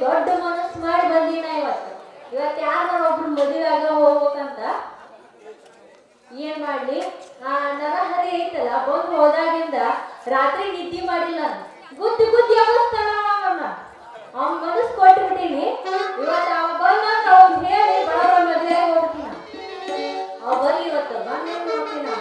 ದೊಡ್ಡ ಮನಸ್ಸು ಮಾಡಿ ಬಂದಿನ ಇವತ್ತು ಯಾರು ಒಬ್ರು ಮದುವೆಯಾಗ ಹೋಗ್ಬೇಕಂತ ಏನ್ ಮಾಡ್ಲಿ ನರಹರಿ ಐತಲ್ಲ ಬಂದು ಹೋದಾಗಿಂದ ರಾತ್ರಿ ನಿದ್ದೆ ಮಾಡಿಲ್ಲ ಗುದ್ದಿ ಗುದ್ದಿ ಅವಸ್ಥಾನ ಅವ್ನ ಮನಸ್ಸು ಕೊಟ್ಬಿಟ್ಟಿನಿ ಇವತ್ತು ಅವ ಬಂದಾಗ ಅವ್ನು ಹೇಳಿ ಬಡ ಮದುವೆ ಹೋಗ್ತೀನಿ ಅವ್ ಬರ್ಲಿ ಇವತ್ತು ಬಂದು ನೋಡ್ತೀನಿ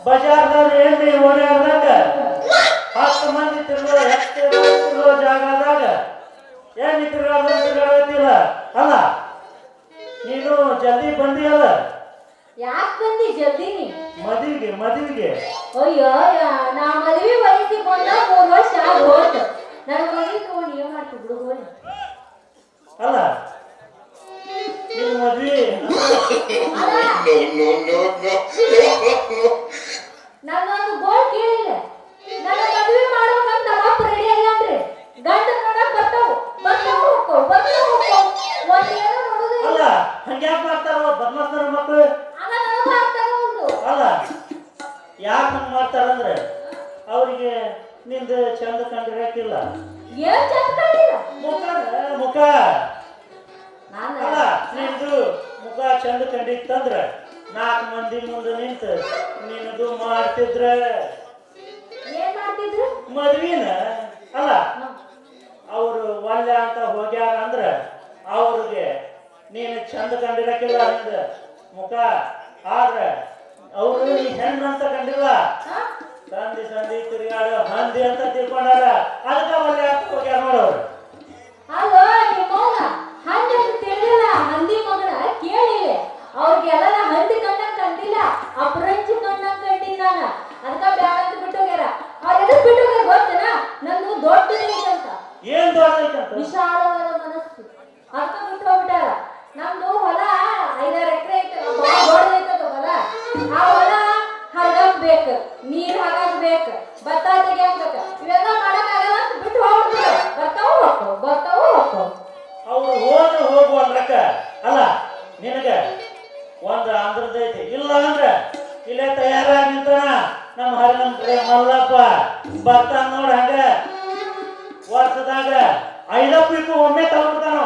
ಬಜಾರ್ದವ್ರು ಏನ್ರಿ ಓಡಾಡ್ದಾಗ 10 ಮಂದಿ ತಿರುಗೋ ಜಾಗದಾಗ ಏನ್ ತಿರುಗಾಡ್ತಿಲ್ಲ ಅಲ್ಲ ನೀನು ಜಲ್ದಿ ಬಂದಿಯಲ್ಲ ಯಾಕೆ ಬಂದಿ ಜಲ್ದಿ ಮದುವೆಗೆ ಅಯ್ಯೋ ನಾ ಮದುವೆ ವಯಸ್ಸಿಗೆ ಬಂದ 3 ವರ್ಷ ಹೋಯ್ತು ನನ್ನ ಮದುವೆ ತಗೊಂಡು ಏನ್ ಮಾಡ್ತಿದ್ರು ಹೋಗಿ ಅಲ್ಲ ನಿನ್ನ ಮದುವೆ ನನ್ನೊಂದು ಗೋಲ್ ಕೇಳಿಲ್ಲ ನನ್ನ ಮದುವೆ ಮಾಡ್ಬೇಕಂತ ಅಪ್ಪ ರೆಡಿ ಆಗ್ಯಾನ್ರಿ ಗಂಡ ನೋಡಕ್ ಬರ್ತಾವು ಒಂದೇನೋ ನೋಡುದು ಅಲ್ಲ ಹಂಗ್ಯಾಕ್ ಮಾಡ್ತಾರ ಬದ್ಮಾಸ್ತರ ಮಕ್ಕಳು ಅಲ್ಲ ಯಾಕೆ ಹಂಗ ಮಾಡ್ತಾರಂದ್ರೆ ಅವ್ರಿಗೆ ನಿಂದು ಚಂದ ಕಂಡಿರಕ್ಕಿಲ್ಲ ಏನ್ ಚಂದ ಕಂಡಿಲ್ಲ ಮುಖ ಅಲ್ಲ ನಿಂದು ಮುಖ ಚಂದ ಕಂಡಿತ್ತಂದ್ರ 4 ಮಂದಿ ಮುಂದೆ ನಿಂತು ನಿನ್ನದು ಮಾಡ್ತಿದ್ರ ಏನ್ ಮಾಡ್ತಿದ್ರು ಮದ್ವಿನ ಅಲ್ಲ ಅವರು ಒಲ್ಲೆ ಅಂತ ಹೋಗ್ಯಾರ ಅಂದ್ರ ಅವ್ರಿಗೆ ನೀನು ಚಂದ ಕಂಡಿರಕ್ಕಿಲ್ಲ ನಿಂದ ಮುಖ ಆದ್ರೆ ಅವರು ನೀ ಹೆಣ್ಣು ಅಂತ ಕಂಡಿಲ್ಲ ಸಂಧಿ ತಿರುಗಾಡ ಹಂದಿ ಅಂತ ತಿಳ್ಕೊಂಡಾರ ಅದಕ್ಕೆ ಒಲ್ಲೆ ಅಂತ ಹೋಗ್ಯಾರ ನೋಡವ್ರು ಅಲ್ಲೋ ನಿಮ್ಮವ್ನ ಹಂದಿ ಅಂತ ತಿಳಿದಿಲ್ಲ ಹಂದಿ ಮಗನ ಕೇಳಿಲ್ಲ ಅವ್ರಿಗೆಲ್ಲ ಹಂದಿ ಕಂಡಂಗ್ ಕಂಡಿಲ್ಲ ಅಪರಂಜಿ ಕಂಡಂಗ್ ಕಂಡಿಲ್ಲ ನಾನು ಅದಕ್ಕ ಬ್ಯಾಡ ಅಂತ ಬಿಟ್ಟು ಹೋಗ್ಯಾರ ಅವ್ರ ಎದಕ್ ಬಿಟ್ಟು ಹೋಗ್ಯಾರ ಗೊತ್ತೇನ ನಂದು ದೊಡ್ಡದೈತಂತ ಏನ್ ದೊಡ್ಡದೈತಂತ ವಿಶಾಲವಾದ ಮನಸ್ಸು ಅದಕ್ಕ ಬಿಟ್ಟು ಹೋಗ್ಬಿಟ್ಟಾರ ನಮ್ದು ಹೊಲ 5-6 ಎಕರೆ ಐತಲ್ಲ ಬಾಳ ದೊಡ್ಡದೈತದ ಹೊಲ ಆ ಹೊಲ ಹರಗಬೇಕು ನೀರ್ ಹಾಕಬೇಕು ಭತ್ತ ತೆಗಿಯಬೇಕು ಇವೆಲ್ಲ ಮಾಡಕ್ ಆಗಲ್ಲ ಅಂತ ಬಿಟ್ಟು ಹೋಗ್ಬಿಡ್ತಾರೆ ಬರ್ತಾವು ಅವ್ರು ಹೋಗುವಲ್ರಕ್ಕ ಅಲ್ಲ ನಿನಗ ಒಂದ್ ಆಂಧ್ರದೈತಿ ಇಲ್ಲ ಅಂದ್ರೆ ಇಲ್ಲೇ ತಯಾರಾಗಿ ನಿಂತಾನ ನಮ್ಮ ಹರಿನಮ್ ಕಡೆ ಮಲ್ಲಪ್ಪ ಬರ್ತಾನ ನೋಡ ಹಂಗ ವರ್ಷದಾಗ 5 ಪೀಕು ಒಮ್ಮೆ ತಗೊಂಡ್ಬಿಡ್ತಾನ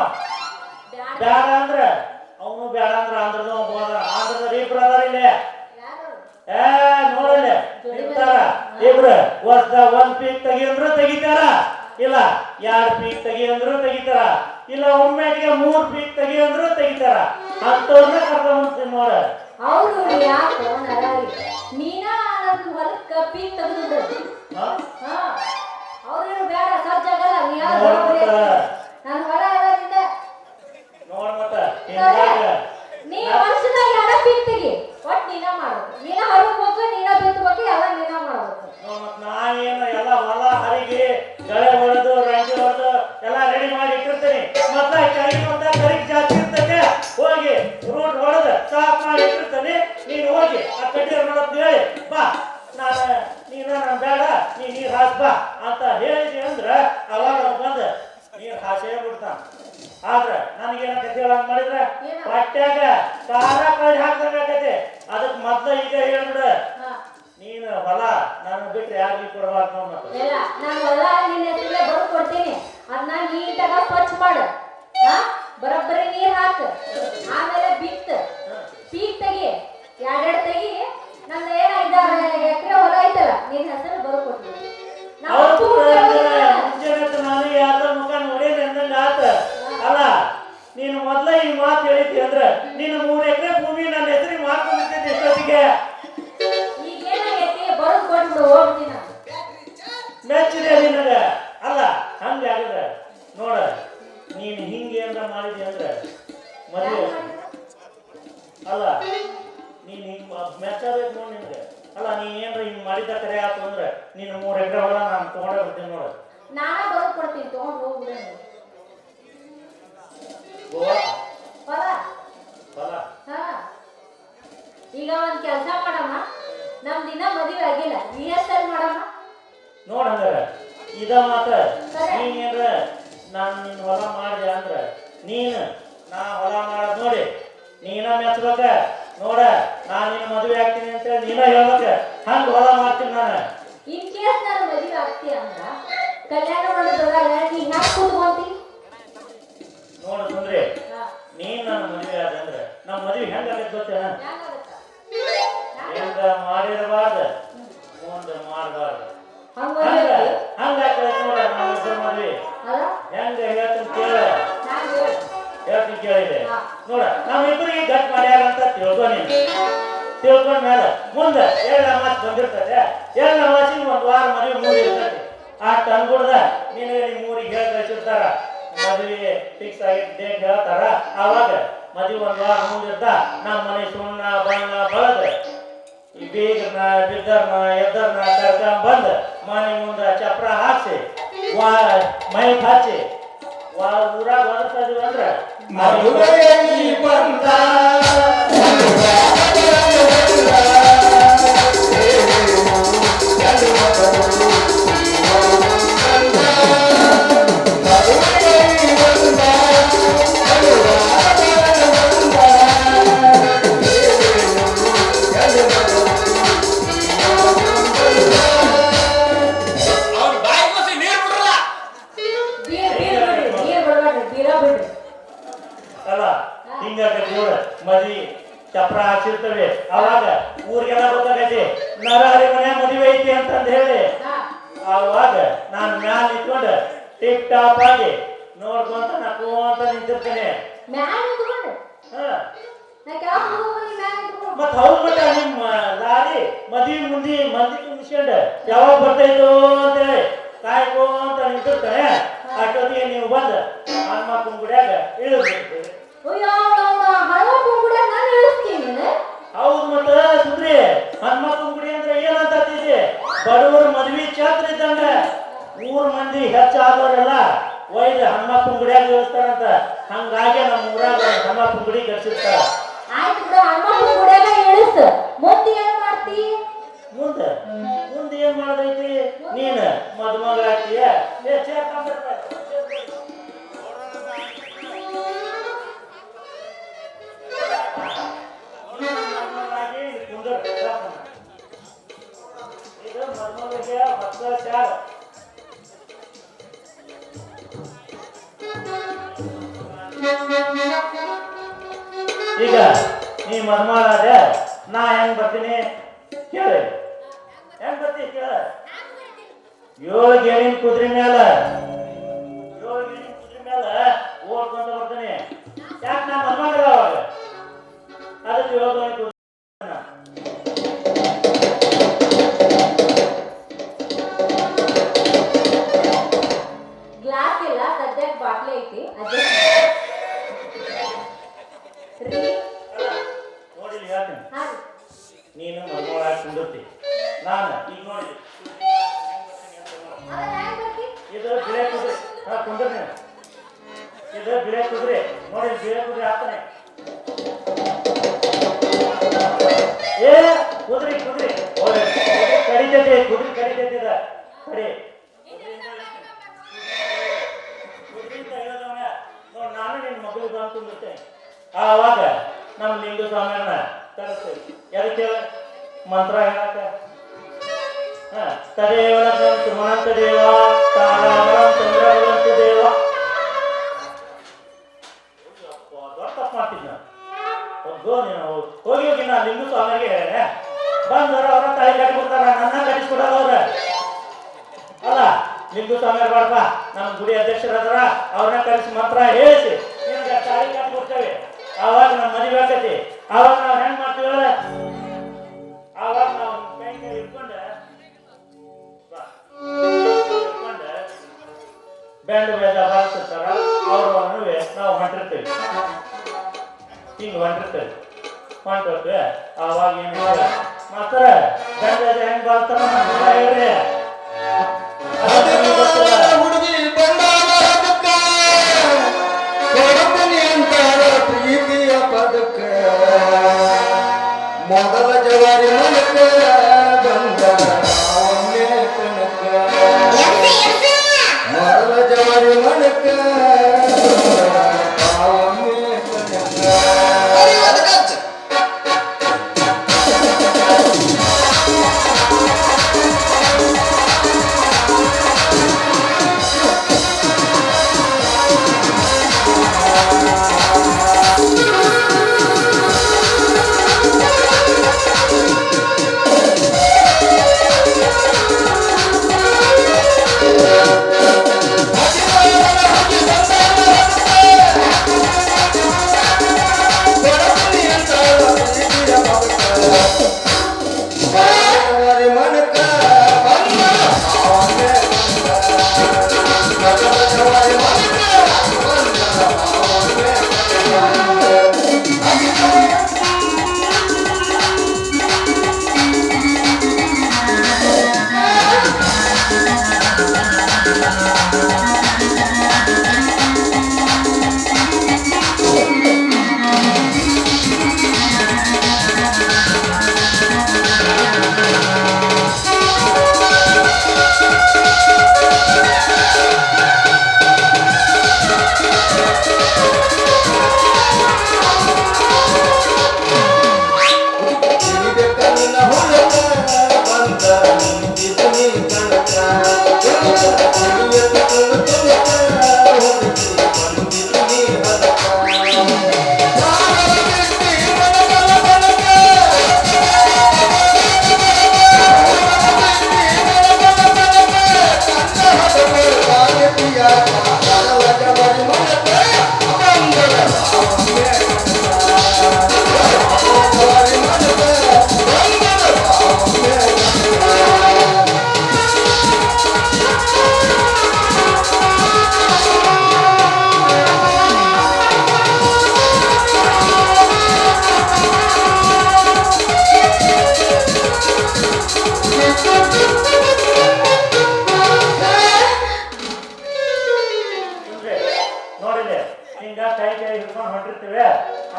ಬ್ಯಾಡ ಅಂದ್ರ ಅವನು ಬ್ಯಾಡ ಅಂದ್ರ ಆಂಧ್ರದ ಇಬ್ರು ಅದಾರ ಇಲ್ಲೇ ನೋಡಲ್ಲ ಇರ್ತಾರ ಇಬ್ರು ವರ್ಷದಾಗ 1 ಪೀಕ್ ತೆಗಿ ಅಂದ್ರು ತೆಗಿತಾರ ಇಲ್ಲ 2 ಪೀಕ್ ತೆಗಿ ಅಂದ್ರು ತೆಗಿತಾರ ಇಲ್ಲ ಒಮ್ಮೆಗೆ 3 ಪೀಕ್ ತೆಗಿ ಅಂದ್ರು ತೆಗಿತಾರ ಅಂತವ್ರನ್ನ ಕರ್ಕೊಂಡ್ ನೋಡ ಅವ್ರು ಯಾಕೋ ನರಾರಿ ನೀನಾ ನನ್ನ ಹೊಲಕ್ಕ ಪೀಕ್ ತೆಗೆದು ನಾವೇನು ಎಲ್ಲ ಹೊಲ ಹರಿಗೆ ಗಳೆ ಹೊಡೆದು ರಂಗಿ ಹೊಡೆದು ಎಲ್ಲ ರೆಡಿ ಮಾಡಿ ಇಟ್ಟಿರ್ತೀನಿ. ಮತ್ತೆ ಕೈ ಅಂತ ಕರಿಗೆ ಜಾಸ್ತಿ ಇರ್ತದೆ, ಹೋಗಿ ರೂಟ್ ಹೊಡೆದು ಸಾಫ್ ಮಾಡಿ ಇಟ್ಟಿರ್ತೀನಿ. ನೀನು ಹೋಗಿ ಆ ಕಡ್ಡಿ ಮಾಡೋದು ಹೇಳಿ ಬಾ, ನೀನು ನಾನು ಬೇಡ, ನೀರು ಹಾಸ್ ಬಾ ಅಂತ ಹೇಳಿದಿ ಅಂದ್ರೆ ಅವಾಗ ಬಂದು ನೀರು ಹಾಸೇ ಬಿಡ್ತಾನ. ಆದ್ರೆ ನನಗೇನಕತಿ ಹೇಳಂಗ್ ಮಾಡಿದ್ರೆ ಹೊಟ್ಯಾಗ ಖಾರ ಕಳ್ಳಿ ಹಾಕ್ದಂಗಾಕತಿ. ಅದಕ್ಕೆ ಮೊದ್ಲ ಈಗ ಹೇಳ್ಬಿಡ, ನೀನು ಹೊಲ ನಾನು ಬಿಟ್ರೆ ಯಾರಿಗೂ ಕೊಡಬಾರ್ದು ಅನ್ನೋದು. ನಾನು ಹೊಲ ನಿನ್ನ ಹೆಸರಲ್ಲೇ ಬರ್ದು ಕೊಡ್ತೀನಿ. ಅದನ್ನ ನೀಟಾಗ ಸ್ವಚ್ಛ ಮಾಡು, ಬರೋಬ್ಬರಿ ನೀರ್ ಹಾಕ, ಆಮೇಲೆ ಬಿತ್ತ ಪೀಕ್ ತೆಗಿ, ಎರಡೆರಡು ತೆಗಿ. ನಂದು ಏನ 5-6 ಎಕರೆ ಹೊಲ ಐತಲ್ಲ, ನಿನ್ನ ಹೆಸರು ಬರ್ದು ಕೊಡ್ತೀನಿ. ನಾನು ಯಾರ ಮುಖ ನೋಡೇನೆ ಅಂದಂಗ ಆತ. ಅಲ್ಲ ನೀನು ಮೊದ್ಲ ಈ ಮಾತು ಹೇಳಿದ್ದಿ ಅಂದ್ರೆ ನೀನು 3 ಎಕರೆ ಭೂಮಿ ನನ್ನ ಹೆಸರಿಗೆ ಮಾಡ್ಕೊಂಡಿದ್ದೆ ಇಷ್ಟೊತ್ತಿಗೆ. ಈಗೇನಾಗೈತಿ, ಬರೋದು ಕೊಟ್ಬಿಡು, ಹೋಗ್ತೀನಿ. ಮೆಚ್ಚಿದೆ ನಿನಗ. ಅಲ್ಲ ಹಂಗೆ ಆಗಿದ್ರೆ ನೋಡ, ನೀನು ಹಿಂಗೆ ಏನಾರ ಮಾಡಿದಿ ಅಂದ್ರೆ ಮದುವೆ ಅಲ್ಲ, ನೀನು ಹಿಂಗೆ ಮೆಚ್ಚಬೇಕು ನೋಡಿ ನಿನಗೆ. ಅಲ್ಲ ನೀ ಏನ್ರ ಹಿಂಗೆ ಮಾಡಿದ್ದ ಕರೆ ಆಯ್ತು ಅಂದ್ರೆ ನೀನು 3 ಎಕರೆ ಹೊಲ ನಾನು ತೊಗೊಂಡೇ ಬರ್ತೀನಿ ನೋಡು. ನಾನ ಬರೋದು ಕೊಡ್ತೀನಿ, ತೊಗೊಂಡು ಹೋಗ್ಬಿಡ. ಈಗ ಒಂದ್ ಕೆಲಸ ಮಾಡಮ್ಮ, ನಮ್ ದಿನ ಮದುವೆ ಆಗಿಲ್ಲ, ರಿಹರ್ಸಲ್ ಮಾಡಮ್ಮ. ನೋಡ ಹಂಗಾರ ಇದ ಮಾತ. ನೀನೇನ್ರ ನಾನು ನಿನ್ನ ಹೊಲ ಮಾಡಿದೆ ಅಂದ್ರೆ ನೀನು ನಾ ಹೊಲ ಮಾಡೋದು ನೋಡಿ ನೀನ ಮೆಚ್ಚಬೇಕ. ನೋಡ ನಾನು ನಿನ್ನ ಮದುವೆ ಆಗ್ತೀನಿ ಅಂತೇಳಿ ನೀನ ಹೇಳ್ಬೇಕ. ಹಂಗ ಹೊಲ ಮಾಡ್ತೀನಿ ನಾನು. ಇನ್ ಕೇಸ್ ನಾನು ಮದುವೆ ಆಗ್ತೀಯ ಅಂದ್ರ ಕಲ್ಯಾಣ ಮಾಡೋದ್ರಾಗ ನೀ ಹ್ಯಾಕ್ ಕೂತ್ಕೊಂತಿ? ನೋಡು ಸುಂದ್ರಿ, ನೀನ್ ನನ್ನ ಮದುವೆ ಆದ ಅಂದ್ರೆ ನಮ್ಮ ಮದುವೆ ಹೆಂಗಾಗತ್ತೆ ಗೊತ್ತೇನ? ಹೆಂಗ ಮಾಡಿರಬಾರ್ದು, ಮುಂದೆ ಮಾಡಬಾರ್ದು. ಹಂಗಾಗ್ತದೆ ನೋಡ ನಮ್ಮ ಇಬ್ಬರು ಮದುವೆ. ಹೆಂಗ ಹೇಳ್ತೀನಿ ಕೇಳ, ಹೇಳ್ತೀನಿ ಕೇಳಿದೆ ನೋಡ. ನಮ್ಮಿಬ್ಬರಿಗೆ ಗಟ್ ಮಾಡ್ಯಾರ ಅಂತ ತಿಳ್ಕೊ. ನೀನು ತಿಳ್ಕೊಂಡ್ಮೇಲೆ ಮುಂದೆ 2 ಮಾತು ಬಂದಿರ್ತದೆ. 2 ಮಾಸಿಗೆ 1 ವಾರ ಮದುವೆ ಮುಗಿದಿರ್ತದೆ. ಆ ತಂದ್ಬಿಡ್ದ ನಿನಗೆ ನಿಮ್ಮ ಊರಿಗೆ ಹೇಳಿ ಕಳಿಸಿರ್ತಾರ, ಮದುವೆ ಫಿಕ್ಸ್ ಆಗಿ ಡೇಟ್ ಹೇಳ್ತಾರ. ಆವಾಗ ಮದುವೆ 1 ವಾರ ಮುಗಿದಿರ್ತ ನಮ್ಮ ಮನೆ ಸುಣ್ಣ ಬಣ್ಣ ಬಳದ ಈ ಬೀಗರ್ನ ಬಿದ್ದರ್ನ ಎದ್ದರ್ನ ಕರ್ಕೊಂಡ್ ಬಂದು ಮನೆ ಮುಂದೆ ಚಪ್ರ ಹಾಕ್ಸಿ ಮೈಕ್ ಹಚ್ಚಿ ಊರಾಗ ಒದರ್ತಾ ಇದೀವಿ ಅಂದ್ರೆ ಮದ್ವಿ ಚಪ್ರ ಹಾಕ್ಸಿರ್ತವೆ. ಅವಾಗ ಊರಿಗೆಲ್ಲ ಗೊತ್ತಾಗೈತಿ ನರಹರಿ ಮನೆ ಮದುವೆ ಐತಿ ಅಂತಂದು ಹೇಳಿ ಅವಾಗ ನಾನು ಮ್ಯಾಲ ನಿಂತ್ಕೊಂಡು ಟಿಪ್ ಟಾಪ್ ಆಗಿ ನೋಡ್ಕೊಂತ ನಕ್ಕೊಂತ ನಿಂತಿರ್ತೇನೆ. ಮತ್ ಹೌದ್ ಮಟ್ಟ ನಿಮ್ಮ ಲಾರಿ ಮದ್ವಿ ಮುಂದಿ ಮಂದಿ ತುಂಬಿಸ್ಕೊಂಡು ಯಾವಾಗ ಬರ್ತೈತೋ ಅಂತೇಳಿ ಕಾಯ್ಕೊಂತ ನಿಂತಿರ್ತಾನೆ. ಅಷ್ಟೊತ್ತಿಗೆ ನೀವು ಬಂದ ಹನುಮಪ್ಪನ ಗುಡಿಯಾಗ ಇಳಿದ್ಬಿಡ್ತೀವಿ. ಹೌದು ಮತ್ತ ಸುಂದ್ರಿ, ಹನುಮಪ್ಪನ ಗುಡಿ ಅಂದ್ರೆ ಏನಂತ ಬಡವರ ಮದ್ವಿ ಛತ್ರ ಇದ್ದಂಗ. ಊರ್ ಮಂದಿ ಹೆಚ್ಚಾದವರೆಲ್ಲ ಒಯ್ದು ಹನುಮಪ್ಪನ ಗುಡಿಯಾಗ ಇಳಿಸ್ತಾರಂತ. ಹಂಗಾಗಿ ನಮ್ಮ ಊರಾಗ ಹನುಮಪ್ಪನ ಗುಡಿ ಕಟ್ಸಿರ್ತಾರ. ಆಯ್ತು ಬಿಡು, ಹನುಮಪ್ಪನ ಗುಡಿಯಾಗ ಇಳಿಸ್. ಮುಂದೆ ಏನ್ ಮಾಡ್ತಿ? ಮುಂದೆ ಏನ್ ಮಾಡೋದೈತಿ? ನೀನ್ ಮದುಮಗ ಆಗ್ತೀಯ. ಇದು ಮದುಮಗಳಿಗೆ ಹೊಸ ಶಾಲ. ಈಗ ನೀ ಮದುಮಗಳಾದ ನಾ ಹೆಂಗ್ ಬರ್ತೀನಿ ಕೇಳಿ. ಹೆಂಗ್ ಬರ್ತೀನಿ ಕೇಳ. 7 ಗೇಣಿನ ಕುದುರೆ ಮೇಲೆ ಓಡ್ಕೊಂತ ಬರ್ತೀನಿ. ಯಾಕೆ ನಾ ಮದುಮಗಳ ಅವಾಗ ಅದಕ್ಕೆ 7 ಗೇಣಿ ಕುದುರೆ. ಗ್ಲಾಸ್ ಇಲ್ಲ, ಸದ್ಯಕ್ಕೆ ಬಾಟ್ಲಿ ಐತಿ. ನೋಡಿ ಹೇಳ್ತೀನಿ, ನೀನು ಮದುಮಗಳಾಗಿ ಕುಂದಿರ್ತಿ. ನಾನು ಈಗ ನೋಡಿ ಕುಂದ್ರಿ ನೀವು. ಇದು ಬಿಳೆ ಕುದುರೆ ನೋಡಿ, ಬಿಳೆ ಕುದುರೆ ಹಾಕ್ತಾನೆ. ಏ ಕುದುರೆ ಕುದುರೆ ಕಡಿತೈತಿ, ಕುದುರೆ ಕಡಿತೈತಿ. ಇದ ಕಡಿ ಕುದುರೆಯಿಂದ ಹೇಳದವನ ನೋಡಿ, ನಾನು ನಿನ್ನ ಮಗಳು ಬಂದು ಕುಂದಿರ್ತೇನೆ. ಆವಾಗ ನಮ್ಮ ಲಿಂಗ ಸ್ವಾಮಿಯನ್ನ ತರಿಸ್ತೇವೆ. ಎದಕ್ಕೆ ಹೇಳ? ಮಂತ್ರ ಹೇಳಕ. ತದೇವ ಸುಮನಂತ ದೇವ ತಾರಾವರಂ ಚಂದ್ರವರಂತ ದೇವ. ದೊಡ್ಡ ತಪ್ಪು ಮಾಡ್ತಿದ್ದ ನೀನು. ಹೋಗಿ ಹೋಗಿ ನಾ ಲಿಂಗು ಸ್ವಾಮಿಗೆ ಹೇಳೇನೆ. ಬಂದವ್ರ ಅವ್ರ ತಾಯಿ ಕಟ್ಟಿಬಿಡ್ತಾರ, ನನ್ನ ಕಟ್ಟಿಸ್ಬಿಡೋದು ಅವ್ರ. ಅಲ್ಲ ಲಿಂಗು ಸ್ವಾಮಿ ಬಾಳಪ್ಪ, ನಮ್ಮ ಗುಡಿ ಅಧ್ಯಕ್ಷರಾದ್ರ ಅವ್ರನ್ನ ಕರೆಸಿ ಮಂತ್ರ ಹೇಳಿಸಿ ನಿನಗೆ ತಾಳಿ ಕಟ್ಟಿಬಿಡ್ತೇವೆ. ಆವಾಗ ನಮ್ಮ ಮದುವೆ ಆಗ್ತೈತಿ. ಆವಾಗ ನಾವು ಹೆಂಗ್ ಮಾಡ್ತೀವಿ ಹೇಳ? ಆವಾಗ ನಾವು ಕೈ ಕೈ ಹಿಡ್ಕೊಂಡು ಬ್ಯಾಂಡ್ ಬೇಜ ಬಾರಿಸ್ತಿರ್ತಾರ. ಅವ್ರ ನಡುವೆ ನಾವು ಹೊಂಟಿರ್ತೇವೆ, ಹಿಂಗೆ ಹೊಂಟಿರ್ತೇವೆ. ಹೊಂಟೋಗ್ತೇವೆ. ಆವಾಗ ಏನು ಮಾಸ್ತರ ಬ್ಯಾಂಡ್ ಬೇಜ ಹೆಂಗ್ ಬಾರಿಸ್ತಾರ ಹೇಳ್ರಿ. ಹುಡುಗಿ ಬಂದಾನಿ ಅಂತಾರ ಪ್ರೀತಿಯ ಪದಕ ಮೊದಲ ಜವಾರಿ ಮನಕ ಬಂದ ಅವನ್ನೇ ಕನಕ. ಮೊದಲ ಜವಾರಿ ಮನಕ ಅವನ್ನೇ ಕನಕ.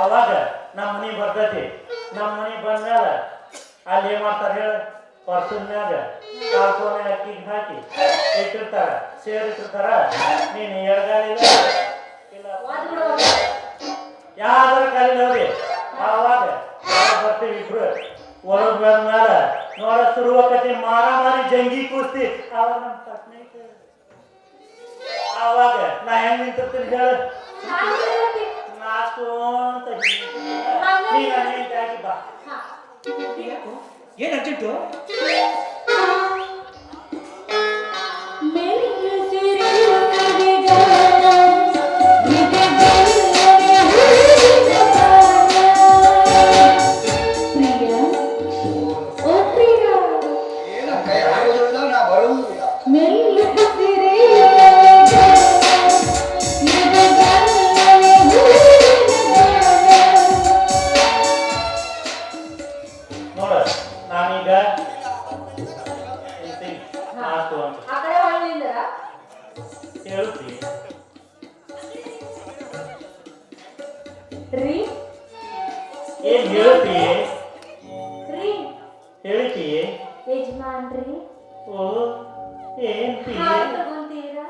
ಅವಾಗ ನಮ್ಮ ಮನೆ ಬರ್ತೈತಿ. ನಮ್ಮ ಮನೆ ಬಂದ್ಮೇಲೆ ಅಲ್ಲಿ ಏನ್ ಮಾಡ್ತಾರ ಹೇಳ? ಪರ್ಸನ್ ಮ್ಯಾಗ ಕಾರ್ಕೋನೆ ಅಕ್ಕಿಗೆ ಹಾಕಿ ಇಟ್ಟಿರ್ತಾರ, ಸೇರಿಟ್ಟಿರ್ತಾರ. ನೀನು ಎಡಗಾಲಿಲ್ಲ ಯಾವ್ದಾರ ಕಾಲಿಲ್ಲ ಹೋಗಿ. ಆವಾಗ ಬರ್ತೀವಿ ಇಬ್ರು. ಒಳಗ್ ಬಂದ್ಮೇಲೆ ನೋಡ ಶುರುವಾಕತಿ ಮಾರಾಮಾರಿ ಜಂಗಿ ಕೂಸ್ತಿ. ಅವಾಗ ನಮ್ಮ ಪತ್ನಿ ಆವಾಗ ನಾ ಹೆಂಗ್ ನಿಂತಿರ್ತೀನಿ ಹೇಳ? ನಾಸ್ಕೊಂತ ಬಾ. ಏನ್ ಅರ್ಜೆಂಟು? ಹೇಳ್ತಿ ರೀ ಏನ್ ಹೇಳ್ತಿ ರೀ ಹೇಳ್ತಿ ಯಜಮಾನ್ರಿ ಓ ಏನ್ ಪಿ ಹಾಲು ತಗೊಂತೀರಾ?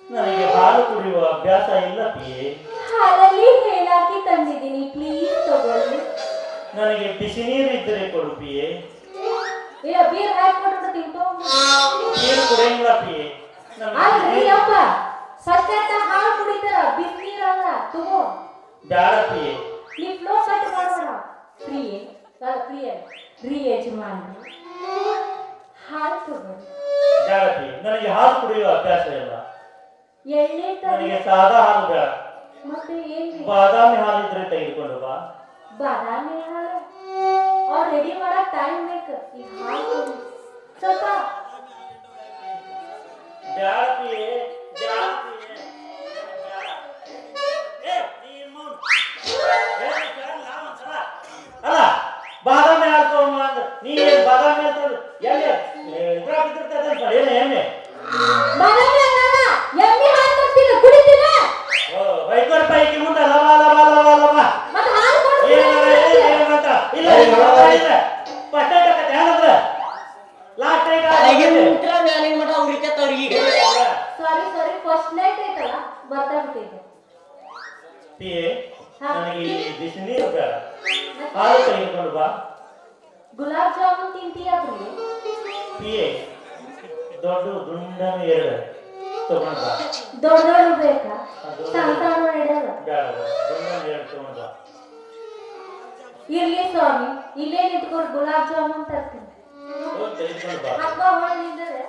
ನನಗೆ ಹಾಲು ಕುಡಿಯುವ ಅಭ್ಯಾಸ ಇಲ್ಲ ಪಿ ಹಾಲಲ್ಲಿ ಹೇಳಾಕಿ ತಂದಿದ್ದೀನಿ, ಪ್ಲೀಸ್ ತಗೊಳ್ಳಿ. ನನಗೆ ಬಿಸಿ ನೀರು ಇದ್ದರೆ ಕೊಡು ಪಿ ಇಲ್ಲ ಬೀರ್ ಹಾಕ್ಬಿಟ್ಟು ತಿಂಟು. ನೀರು ಕುಡಿಯಂಗಿಲ್ಲ ಪಿ ಅಲ್ರಿ ಅಪ್ಪ, ಸತ್ಯತ ಹಾಲು ಕುಡಿತಾರ, ಬಿಸಿನೀರಲ್ಲ ತಗೋ. ಬ್ಯಾಡ ಪಿ ನೀ ಫ್ಲೋ ಕಟ್ ಮಾಡೋಣ. ಪ್ರಿಯೆ ಪ್ರಿಯ ರೀ ಯಜಮಾನ್ರಿ ಹಾಲು ತಗೊಳ್ಳಿ. ಬ್ಯಾಡ ಪಿ ನನಗೆ ಹಾಲು ಕುಡಿಯುವ ಅಭ್ಯಾಸ ಇಲ್ಲ. ಎಣ್ಣೆ ನನಗೆ ಸಾದಾ ಹಾಲು ಬೇಡ. ಮತ್ತೆ ಏನ್ರಿ? ಬಾದಾಮಿ ಹಾಲು ಇದ್ರೆ ತೆಗೆದುಕೊಂಡು ಬಾ. ಬಾದಾಮಿ ಹಾಲು ಅವ್ರು ರೆಡಿ ಮಾಡಕ್ ಟೈಮ್ ಬೇಕು. ಈಗ ಹಾಲು ಸ್ವಲ್ಪ ಬ್ಯಾಡ ಪಿ ಬ್ಯಾಡ ಪಿ ಅಲ್ಲ ಬಾದಾಮಿ ಹಾಲು ತಗೊಂಬ ಅಂದ ನೀ ಏನ್ ಬಾದಾಮಿ ಹಾಲು ತಂದು ಎಲ್ಲಿ ಇದ್ರಾಗ ಬಿದ್ದಿರ್ತದೆ ಏನು ಎಣ್ಣೆ ಬಾದಾಮಿ ಹಾಲಲ್ಲ, ಎಮ್ಮೆ ಹಾಲು ತರ್ತೀನಿ, ಕುಡಿತೀನ? ವೈಕೋರ್ ಪೈಕಿ ಮುಂದೆ ಲವ ಲವ ಲವ ಲವ ಮತ್ತೆ ಹಾಲು ಕೊಡು. ಏನಂತ ಇಲ್ಲ ಇಲ್ಲ ಪಟ್ಟೆ ಏನಂದ್ರ ಲಾಸ್ಟ್ ಮಠ ಉರಿತೈತೆ ಅವ್ರಿಗೆ. ಸಾರಿ ಫಸ್ಟ್ ನೈಟ್ ಐತಲ್ಲ ಬರ್ತಾಗ್ಬಿಟ್ಟಿದೆ. ಪಿ ನನಗೆ ಈ ಬಿಸಿ ನೀರು ಬೇಡ, ಹಾಲು ತೆಗೆದುಕೊಂಡು ಬಾ. ಗುಲಾಬ್ ಜಾಮೂನ್ ತಿಂತೀಯಾದ್ರಿ? ಪಿ ದೊಡ್ಡ ದುಂಡನು ಎರಡು ತಗೊಂಡ್ ಬಾ. ದೊಡ್ಡ ಬೇಕಾ? ಸಣ್ಣ ಸಣ್ಣ ಇಡಲ್ಲ. ಬೇಡ ದುಂಡನು ಎರಡು ತಗೊಂಡ್ ಬಾ. ಇರ್ಲಿ ಸ್ವಾಮಿ, ಇಲ್ಲೇ ನಿಂತ್ಕೊಂಡು ಗುಲಾಬ್ ಜಾಮೂನ್ ತರ್ತೀನಿ. ಹೋಗಿ ತೆಗೆದುಕೊಂಡು ಬಾ. ಹಬ್ಬ ಹೊಳ್ಳಿದ್ರೆ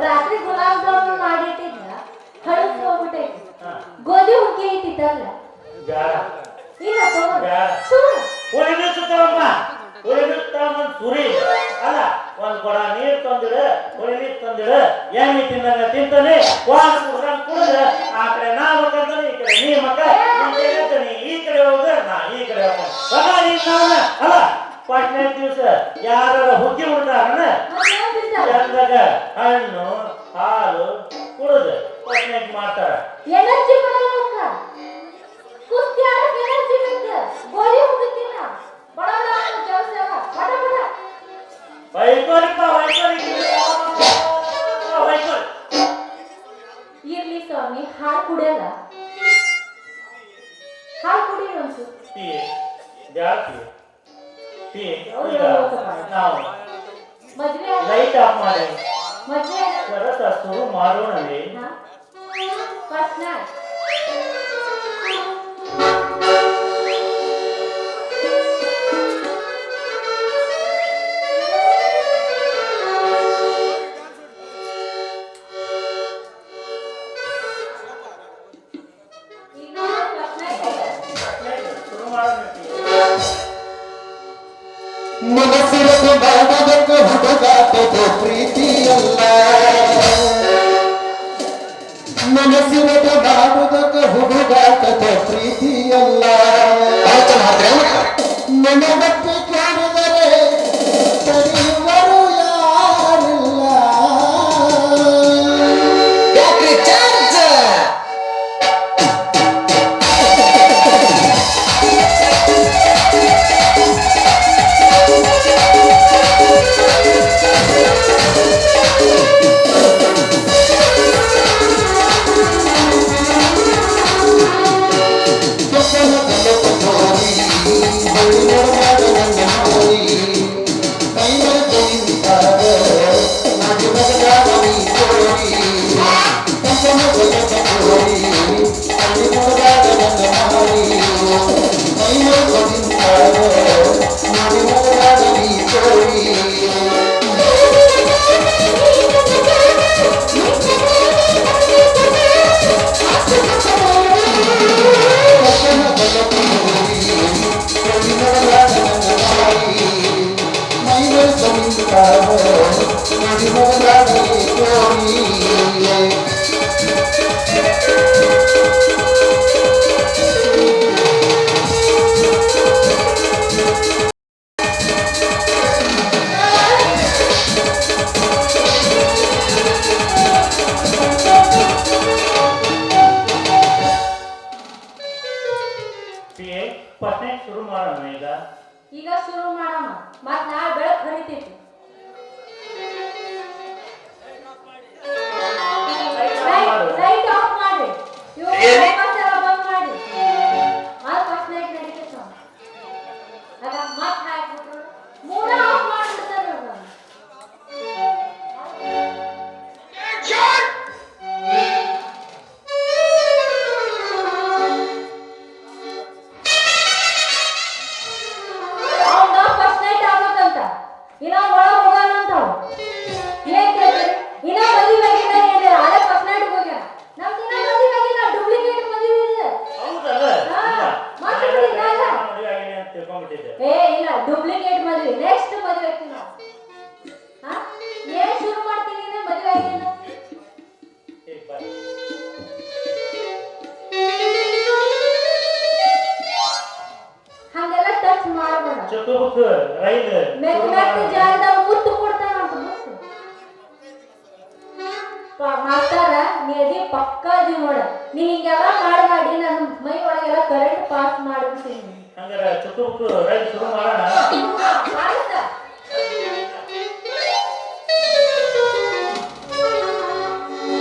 ರಾತ್ರಿ ಗುಲಾಬ್ ಜಾಮೂನ್ ಮಾಡಿಟ್ಟಿದ್ದ ಹಳದ್ ಹೋಗ್ಬಿಟ್ಟೈತಿ. ಗೋಧಿ ಹುಗ್ಗಿ ಐತಿತ್ತಲ್ಲ, ಬೇಡ ಇಲ್ಲ ತಗೋ. ಬೇಡ. ಸುಮ್ನೆ. ಉಳಿದಿರ್ತಮ್ಮ ಉಳಿದಿರ್ತಮ್ಮ ಸುರಿ ಅಲ್ಲ ಒಂದ್ ಕೊಡ ನೀರ್ ತಂದಿಡ ಹೊಳಿ ನೀರ್ ತಂದಿಡ ಎಣ್ಣೆ ತಿಂದಂಗ ತಿಂತಾನೆ ವಾದ ಕುಡಿದ ಆ ಕಡೆ ನಾ ಮಕ್ಕಂತಾನೆ ಈ ಕಡೆ ನೀ ಮಕ್ಕ ನೀ ಈ ಕಡೆ ಹೋಗ ನಾ ಈ ಕಡೆ ಹೋಗ್ತಾನೆ ಅಲ್ಲ ಪಟ್ನೆ ದಿವಸ ಯಾರ ಹುಗ್ಗಿ ಉಳ್ತಾರನ ಮತ್ತೇನ್ ತಿಂತಾರ? ಚಂದಾಗ ಹಣ್ಣು ಹಾಲು ಕುಡಿದು ಪಟ್ನೆ ಮಾಡ್ತಾರ. ಎನರ್ಜಿ ಬರಲ್ಲ ಅವಕ್ಕ. ಕುಸ್ತಿ ಆಡಕ್ ಎನರ್ಜಿ ಬೇಕು. ಗೋಧಿ ಹುಗ್ಗಿನ ಬಡ ಬಡ ಅಂತ ಕೆಲಸ ಅಲ್ಲ, ಬಡ ಬಡ. ವೈಕೋರಿಪ್ಪ ವೈಕೋರಿ ವೈಕೋರಿ ಇರ್ಲಿ ಸ್ವಾಮಿ, ಹಾಲು ಕುಡಿಯಲ್ಲ. ಹಾಲು ಕುಡಿ ಒಂಚೂರು. ಟೀ ಬ್ಯಾಡ ಟೀ ಈಗ ನಾವು ಮದ್ವೆ ಲೈಟ್ ಆಫ್ ಮಾಡಿ ಮದ್ವೆ ಸರಸ ಶುರು ಮಾಡೋಣವೇ. ಫಸ್ಟ್ ನೈಟ್ ಶುರು ಮಾಡೋಣ ಟೀ. ಮನಸ್ಸಿರದು ಬಾಡದಕ್ಕೆ ಹುಡುಗಾಟದ ಪ್ರೀತಿಯಲ್ಲ, ಮನಸ್ಸಿರದು ಬಾಡುದಕ್ಕೆ ಹುಡುಗಾಟದ ಪ್ರೀತಿಯಲ್ಲ. ನನಗಟ್ಟಿ ಕಾಡಿದರೆ ತಡೆಯುವರು ಯಾರಿಲ್ಲ. ಫಸ್ಟ್ನೇ ಶುರು ಮಾಡೋಣ ಈಗ. ಈಗ ಶುರು ಮಾಡಮ್ಮ, ಮತ್ ನಾಳೆ ಬೆಳಕ್ ಹರಿತೈತಿ. ಲೈಟ್ ಆಫ್ ಮಾಡ್ರಿ, ಇವು ಫೋಕಸ್ ಎಲ್ಲ ಬಂದ್ ಮಾಡ್ರಿ. ಮತ್ ಫಸ್ಟ್ ನೈಟ್ ನಡೀತೈತಿ. ಅದ ಮತ್ ಹಾಕ್ಬಿಟ್ರು ಮೂಡ ಆಫ್ ಮಾಡ್ಬಿಡ್ತಾರ ಅವ್ರು. ಅವ್ನ ಫಸ್ಟ್ ನೈಟ್ ಆಗ್ಬೇಕಂತ, ಇನ್ನ ಒಳಗ್ ಹೋಗಲ್ಲ ಅಂತ ಅವ್ರು. ಏನ್ ಕೇಳ್ತೀರಿ? ಇನ್ನ ಮದುವೆ ಆಗಿಲ್ಲ ಏನಿಲ್ಲ, ಅದೇ ಫಸ್ಟ್ ನೈಟ್ ಹೋಗ್ಯಾರ. ನಮ್ದು ಇನ್ನ ಮದುವೆ ಆಗಿಲ್ಲ, ಡೂಪ್ಲಿಕೇಟ್ ಮದುವೆ ಇದೆ. ಹೌದಲ್ಲ? ಹಾ, ಇಲ್ಲ. ಮತ್ತೆ ಬಿಡಿ, ಇಲ್ಲ. ಮದುವೆ ಆಗಿಲ್ಲ ಅಂತ ತಿಳ್ಕೊಂಡ್ಬಿಟ್ಟಿದ್ದೆ. ಇಲ್ಲ, ಡೂಪ್ಲಿಕೇಟ್ ಮದುವೆ. ನೆಕ್ಸ್ಟ್ ಮದುವೆ ಆಗ್ತೀವಿ ನಾವು. ಹಾ, ಏನ್ ಶುರು ಮಾಡ್ತೀನಿ ಅಂದ್ರೆ ಮದುವೆ ಆಗಿಲ್ಲ. ಏ, ಬಾ. ಹಂಗೆಲ್ಲ ಟಚ್ ಮಾಡಬೇಡ. ಚುಕ್ಕುಬುಕ್ ರೈಲ್ ಮೆತ್ತ ಮೆತ್ತ ಜಾಗದಾಗ ಮುತ್ತು ಕೊಡ್ತಾನಂತ ಮುತ್ತು. ಮಾಸ್ತರ ನೀ ಅದಿ ಪಕ್ಕಾ ಅದಿ ನೋಡ. ನೀ ಹಿಂಗೆಲ್ಲ ಮಾಡಿ ನನ್ನ ಮೈ ಒಳಗೆಲ್ಲ ಕರೆಂಟ್ ಪಾಸ್ ಮಾಡ್ಬಿಡ್ತೀನಿ. ಹಂಗಾರೆ ಚುಕ್ಕುಬುಕ್ ರೈಲ್ ಶುರು ಮಾಡೋಣ.